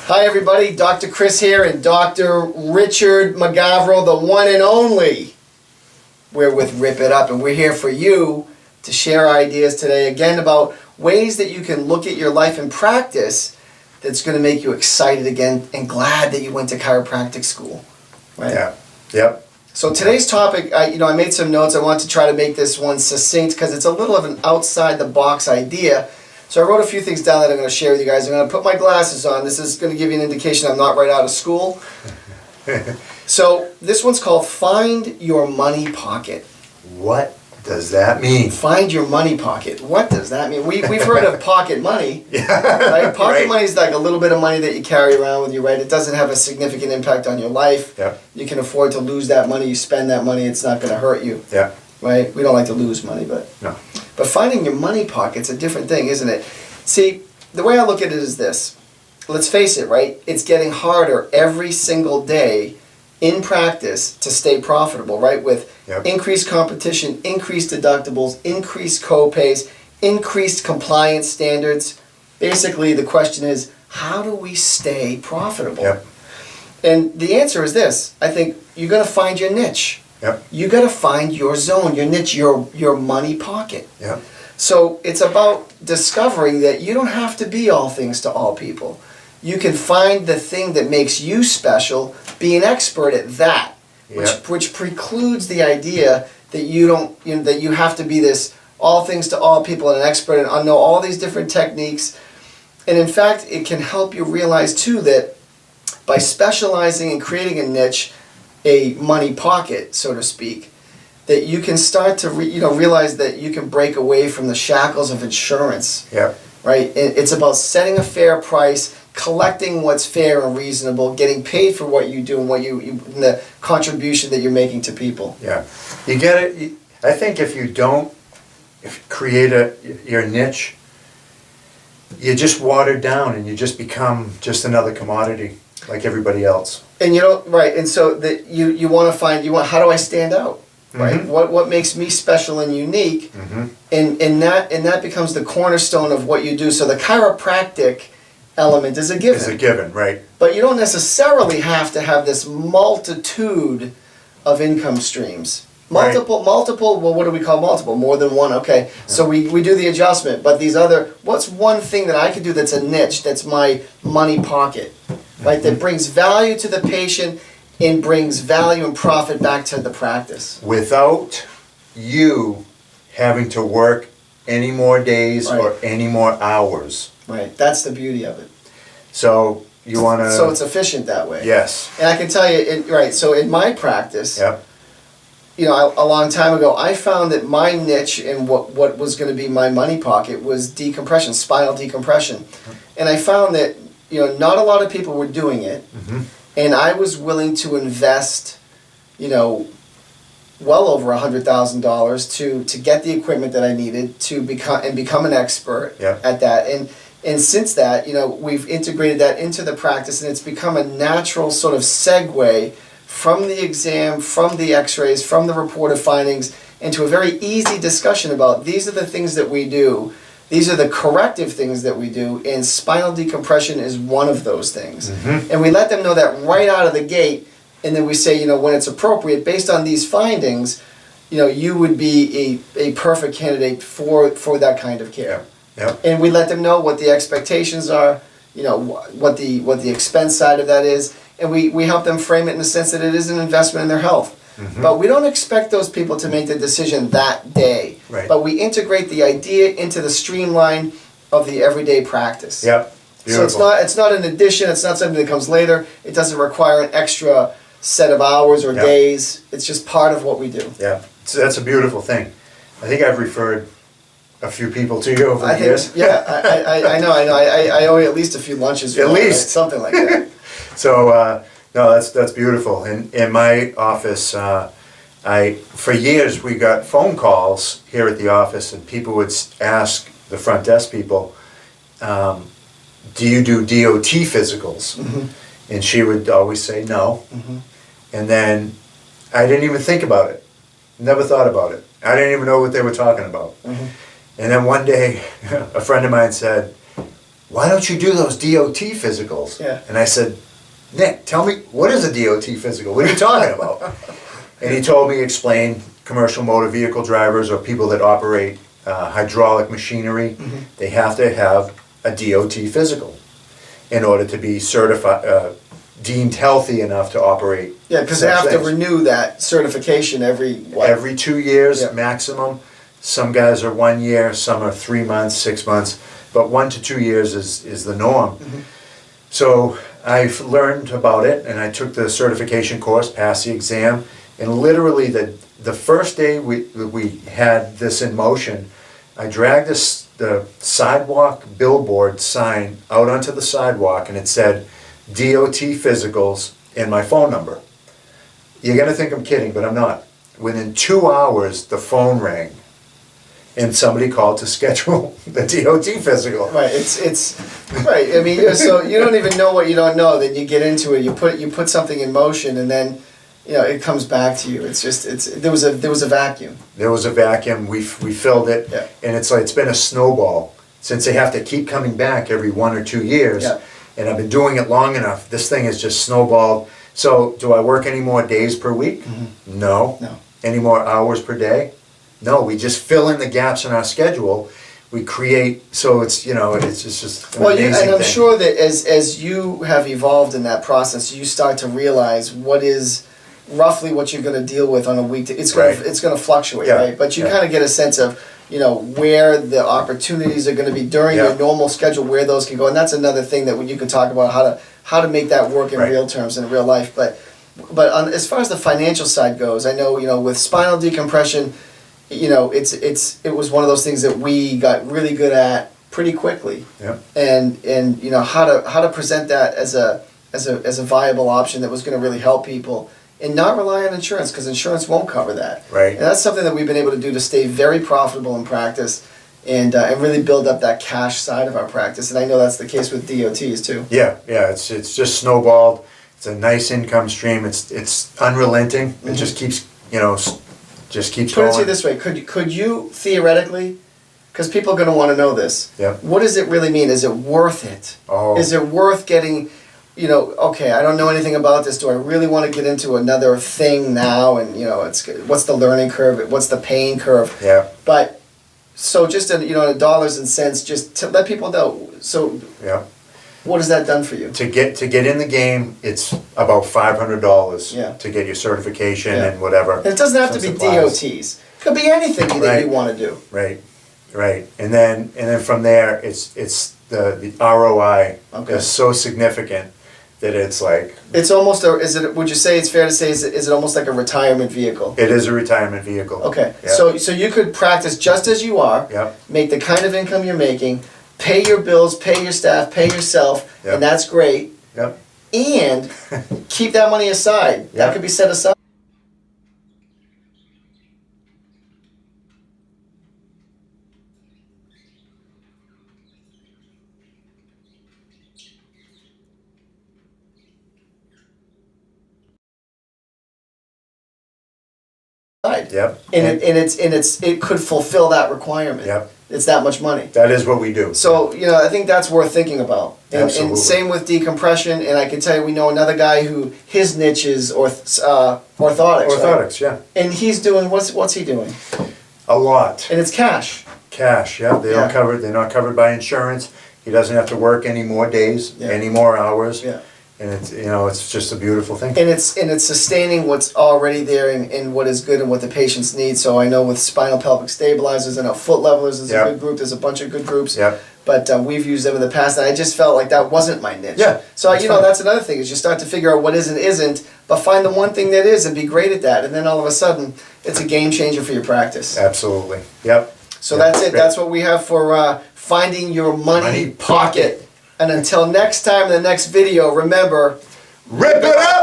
Hi everybody, Dr. Chris here and Dr. Richard McGavro, the one and only. We're with Rip It Up, and we're here for you to share ideas today again about ways that you can look at your life in practice that's going to make you excited again and glad that you went to chiropractic school. Right? Yeah. Yep. So today's topic, I made some notes. I want to try to make this one succinct because it's a little of an outside the box idea. So I wrote a few things down that I'm going to share with you guys. I'm going to put my glasses on. This is going to give you an indication I'm not right out of school. So this one's called Find Your Money Pocket. What does that mean? Find your money pocket. What does that mean? We've heard of pocket money. Yeah. Right? Pocket Right. money is like a little bit of money that you carry around with you, right? It doesn't have a significant impact on your life. Yep. You can afford to lose that money. You spend that money. It's not going to hurt you. Yeah. Right? We don't like to lose money, but... No. But finding your money pocket's a different thing, isn't it? See, the way I look at it is this. Let's face it, right? It's getting harder every single day in practice to stay profitable, right? With Yep. increased competition, increased deductibles, increased co-pays, increased compliance standards. Basically, the question is, how do we stay profitable? Yep. And the answer is this. I think you're going to find your niche. Yep. You got to find your zone, your niche, your money pocket. Yep. So it's about discovering that you don't have to be all things to all people. You can find the thing that makes you special, be an expert at that, Yep. which precludes the idea that you don't, that you have to be this all things to all people and an expert and know all these different techniques. And in fact, it can help you realize too that by specializing and creating a niche, a money pocket, so to speak, that you can start to realize that you can break away from the shackles of insurance. Yep. Right? It's about setting a fair price, collecting what's fair and reasonable, getting paid for what you do and what and the contribution that you're making to people. Yeah. You get it. I think if you don't create your niche, you just water down and you just become just another commodity like everybody else. And right? And so that you want to find how do I stand out? Right? Mm-hmm. What makes me special and unique? Mm-hmm. And that becomes the cornerstone of what you do. So the chiropractic element is a given. It's a given, right? But you don't necessarily have to have this multitude of income streams. Multiple, well, what do we call multiple? More than one, okay. Yeah. So we do the adjustment, but what's one thing that I can do that's a niche, that's my money pocket, right? That brings value to the patient and brings value and profit back to the practice. Without you having to work any more days Right. or any more hours. Right, that's the beauty of it. So you want to... So it's efficient that way. Yes. And I can tell you, so in my practice, Yep. a long time ago, I found that my niche and what was going to be my money pocket was decompression, spinal decompression. And I found that, not a lot of people were doing it. Mm-hmm. And I was willing to invest, well over $100,000 to get the equipment that I needed to become an expert Yep. at that. And since that, we've integrated that into the practice, and it's become a natural sort of segue from the exam, from the x-rays, from the reported findings, into a very easy discussion about these are the things that we do. These are the corrective things that we do, and spinal decompression is one of those things. Mm-hmm. And we let them know that right out of the gate, and then we say, when it's appropriate, based on these findings, you would be a perfect candidate for that kind of care. Yep. And we let them know what the expectations are, what the expense side of that is, and we help them frame it in the sense that it is an investment in their health. Mm-hmm. But we don't expect those people to make the decision that day. Right. But we integrate the idea into the streamline of the everyday practice. Yep. Beautiful. So it's not an addition, it's not something that comes later, it doesn't require an extra set of hours or Yep. days, it's just part of what we do. Yeah. So that's a beautiful thing. I think I've referred a few people to you over the years. Yeah, I know. I owe you at least a few lunches. At least. Right? Something like that. So, no, that's beautiful. In my office, for years we got phone calls here at the office, and people would ask the front desk people, do you do DOT physicals? Mm-hmm. And she would always say no. Mm-hmm. And then I didn't even think about it. Never thought about it. I didn't even know what they were talking about. Mm-hmm. And then one day, a friend of mine said, why don't you do those DOT physicals? Yeah. And I said, Nick, tell me, what is a DOT physical? What are you talking about? And he told me, explain commercial motor vehicle drivers or people that operate hydraulic machinery, they have to have a DOT physical in order to be certified, deemed healthy enough to operate. Yeah, because they have to renew that certification every, what? Every 2 years Yeah. maximum. Some guys are 1 year, some are 3 months, 6 months, but 1 to 2 years is the norm. So I've learned about it, and I took the certification course, passed the exam, and literally the first day we had this in motion, I dragged the sidewalk billboard sign out onto the sidewalk, and it said DOT physicals and my phone number. You're gonna think I'm kidding, but I'm not. Within 2 hours, the phone rang, and somebody called to schedule the DOT physical. Right, it's right. I mean, so you don't even know what you don't know. Then you get into it. You put something in motion, and then it comes back to you. It's just there was a vacuum. There was a vacuum. We filled it, Yeah. and it's been a snowball since they have to keep coming back every 1 or 2 years. Yeah. And I've been doing it long enough. This thing has just snowballed. So, do I work any more days per week? No. No. Any more hours per day? No. We just fill in the gaps in our schedule. We create. So it's it's just an amazing and I'm thing. sure that as you have evolved in that process, you start to realize what is roughly what you're going to deal with on a week. It's going Right. it's going to fluctuate, Yeah. right? But you Yeah. kind of get a sense of where the opportunities are going to be during Yeah. your normal schedule, where those can go, and that's another thing that you can talk about how to make that work in Right. real terms in real life. But as far as the financial side goes, I know with spinal decompression, it was one of those things that we got really good at pretty quickly. Yeah. And how to present that as a viable option that was going to really help people and not rely on insurance, because insurance won't cover that. Right. And that's something that we've been able to do to stay very profitable in practice and really build up that cash side of our practice. And I know that's the case with DOTs too. Yeah. It's just snowballed. It's a nice income stream. It's unrelenting. It just keeps just keeps Put going. it to you this way: could you theoretically, because people are going to want to know this, Yeah. what does it really mean? Is it worth it? Oh. Is it worth getting? Okay, I don't know anything about this. Do I really want to get into another thing now? And what's the learning curve? What's the pain curve? Yeah. But so just in dollars and cents, just to let people know. So Yeah. what has that done for you? To get in the game, it's about $500 Yeah. to get your certification Yeah. and whatever. And it doesn't have to Some be supplies. DOTs. It could be anything that Right. you want to do. Right. And then from there, it's the ROI Okay. is so significant that it's like It's almost would you say it's fair to say is it almost like a retirement vehicle? it is a retirement vehicle. Okay, Yeah. so you could practice just as you are, Yep. make the kind of income you're making, pay your bills, pay your staff, pay yourself, Yep. and that's great. Yep. And keep that money aside. That Yep. could be set aside. Yep. And it could fulfill that requirement. Yep. It's that much money. That is what we do. So, I think that's worth thinking about. And Absolutely. same with decompression, and I can tell you we know another guy who his niche is orthotics. Right? Orthotics, yeah. And he's doing, what's he doing? A lot. And it's cash. Cash, yeah. They don't Yeah. cover. They're not covered by insurance. He doesn't have to work any more days, Yeah. any more hours. Yeah. And it's just a beautiful thing. And it's sustaining what's already there and what is good and what the patients need. So I know with spinal pelvic stabilizers, I know foot levelers is Yeah. a good group. There's a bunch of good groups. Yeah. But we've used them in the past, and I just felt like that wasn't my niche. Yeah, So that's fine. that's another thing is you start to figure out what is and isn't, but find the one thing that is and be great at that, and then all of a sudden it's a game changer for your practice. Absolutely. Yep. So Yeah, that's it. great. That's what we have for finding your money pocket. And until next time in the next video, remember. Rip it up!